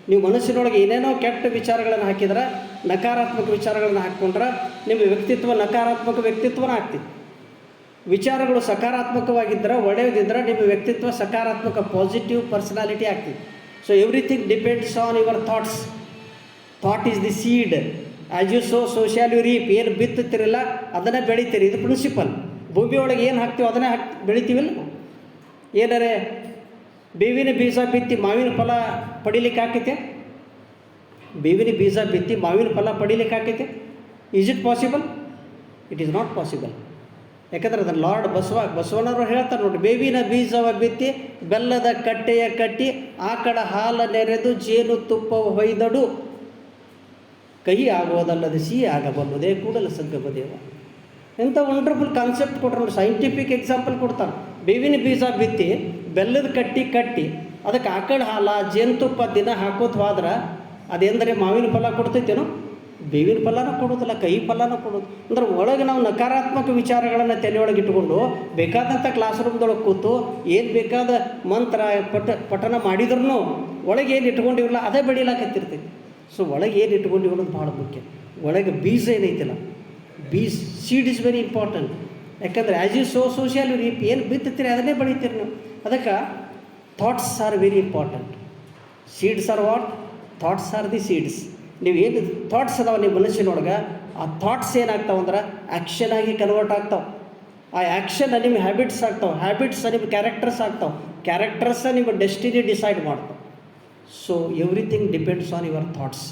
ನೀವು ಮನಸ್ಸಿನೊಳಗೆ ಏನೇನೋ ಕೆಟ್ಟ ವಿಚಾರಗಳನ್ನು ಹಾಕಿದ್ರೆ, ನಕಾರಾತ್ಮಕ ವಿಚಾರಗಳನ್ನು ಹಾಕ್ಕೊಂಡ್ರೆ ನಿಮ್ಮ ವ್ಯಕ್ತಿತ್ವ ನಕಾರಾತ್ಮಕ ವ್ಯಕ್ತಿತ್ವನ ಆಗ್ತದೆ. ವಿಚಾರಗಳು ಸಕಾರಾತ್ಮಕವಾಗಿದ್ದರೆ, ಒಳ್ಳೆಯದಿದ್ದರೆ ನಿಮ್ಮ ವ್ಯಕ್ತಿತ್ವ ಸಕಾರಾತ್ಮಕ ಪಾಸಿಟಿವ್ ಪರ್ಸನಾಲಿಟಿ ಆಗ್ತದೆ. So everything depends on your thoughts. Thought is the seed. As you sow so shall you reap. ಏನು ಬಿತ್ತುತ್ತೀರಲ್ಲ ಅದನ್ನೇ ಬೆಳಿತೀರಿ. ಇದು ಪ್ರಿನ್ಸಿಪಲ್. ಭೂಮಿಯೊಳಗೆ ಏನು ಹಾಕ್ತೀವೋ ಅದನ್ನೇ ಬೆಳಿತೀವಿಲ್ಲ. ಏನಾರೆ ಬೇವಿನ ಬೀಜ ಬಿತ್ತಿ ಮಾವಿನ ಫಲ ಪಡಿಲಿಕ್ಕೆ ಆಕೈತೆ? ಬೇವಿನ ಬೀಜ ಬಿತ್ತಿ ಮಾವಿನ ಫಲ ಪಡಿಲಿಕ್ಕೆ ಆಕೈತೆ? Is it possible? It is not possible. ಯಾಕಂದ್ರೆ ಅದನ್ನು ಲಾರ್ಡ್ ಬಸವಣ್ಣವರು ಹೇಳ್ತಾರೆ ನೋಡಿ, ಬೇವಿನ ಬೀಜವ ಬಿತ್ತಿ ಬೆಲ್ಲದ ಕಟ್ಟೆಯ ಕಟ್ಟಿ ಆಕಳ ಹಾಲ ನೆರೆದು ಜೇನು ತುಪ್ಪ ಹೊಯ್ದಡು ಕಹಿ ಆಗೋದಲ್ಲದೆ ಸಿಹಿ ಆಗಬಲ್ಲುದೇ ಕೂಡಲ ಸಂಗಮ ದೇವ. ಎಂಥ ವಂಡರ್ಫುಲ್ ಕಾನ್ಸೆಪ್ಟ್ ಕೊಟ್ಟರು ನೋಡಿ. ಸೈಂಟಿಫಿಕ್ ಎಕ್ಸಾಂಪಲ್ ಕೊಡ್ತಾರೆ. ಬೇವಿನ ಬೀಜ ಬಿತ್ತಿ ಬೆಲ್ಲದ ಕಟ್ಟಿ ಅದಕ್ಕೆ ಆಕಳ ಹಾಲ ಜೇನುತುಪ್ಪ ದಿನ ಹಾಕೋದು ಹೋದ್ರೆ ಅದೆಂದರೆ ಮಾವಿನ ಫಲ ಕೊಡ್ತೈತೇನೋ? ಬೇವಿನ ಫಲನೂ ಕೊಡೋದಿಲ್ಲ, ಕಹಿ ಫಲನೂ ಕೊಡೋದು. ಅಂದ್ರೆ ಒಳಗೆ ನಾವು ನಕಾರಾತ್ಮಕ ವಿಚಾರಗಳನ್ನು ತಲೆಯೊಳಗೆ ಇಟ್ಕೊಂಡು ಬೇಕಾದಂಥ ಕ್ಲಾಸ್ ರೂಮ್ದೊಳಗೆ ಕೂತು ಏನು ಬೇಕಾದ ಮಂತ್ರ ಪಠನ ಮಾಡಿದ್ರೂ ಒಳಗೆ ಏನು ಇಟ್ಕೊಂಡಿರಲ್ಲ ಅದೇ ಬೆಳೀಲಾಕತ್ತಿರ್ತೈತಿ. ಸೊ ಒಳಗೆ ಏನು ಇಟ್ಕೊಂಡಿವಿ ಅನ್ನೋದು ಭಾಳ ಮುಖ್ಯ. ಒಳಗೆ ಬೀಜ ಏನೈತಿಲ್ಲ, ಬೀಜ ಸೀಡ್ ಇಸ್ ವೆರಿ ಇಂಪಾರ್ಟೆಂಟ್. ಯಾಕಂದರೆ as you sow so shall reap. ಏನು ಬಿತ್ತುತ್ತೀರಿ ಅದನ್ನೇ ಬೆಳಿತೀರಿ ನೀವು. ಅದಕ್ಕೆ thoughts are very important. Seeds are what? Thoughts are the seeds. ನೀವು ಏನು ಥಾಟ್ಸ್ ಅದಾವೆ ನಿಮ್ಮ ಮನಸ್ಸಿನೊಳಗೆ, ಆ ಥಾಟ್ಸ್ ಏನಾಗ್ತಾವೆ ಅಂದ್ರೆ ಆ್ಯಕ್ಷನ್ ಆಗಿ ಕನ್ವರ್ಟ್ ಆಗ್ತಾವೆ. ಆ ಆ್ಯಕ್ಷನ್ ನಿಮ್ಮ ಹ್ಯಾಬಿಟ್ಸ್ ಆಗ್ತಾವೆ, ಹ್ಯಾಬಿಟ್ಸ್ ನಿಮ್ಮ ಕ್ಯಾರೆಕ್ಟರ್ಸ್ ಆಗ್ತಾವೆ, ಕ್ಯಾರೆಕ್ಟರ್ಸ ನಿಮ್ಮ ಡೆಸ್ಟಿನಿ ಡಿಸೈಡ್ ಮಾಡ್ತಾವೆ. So everything depends on your thoughts.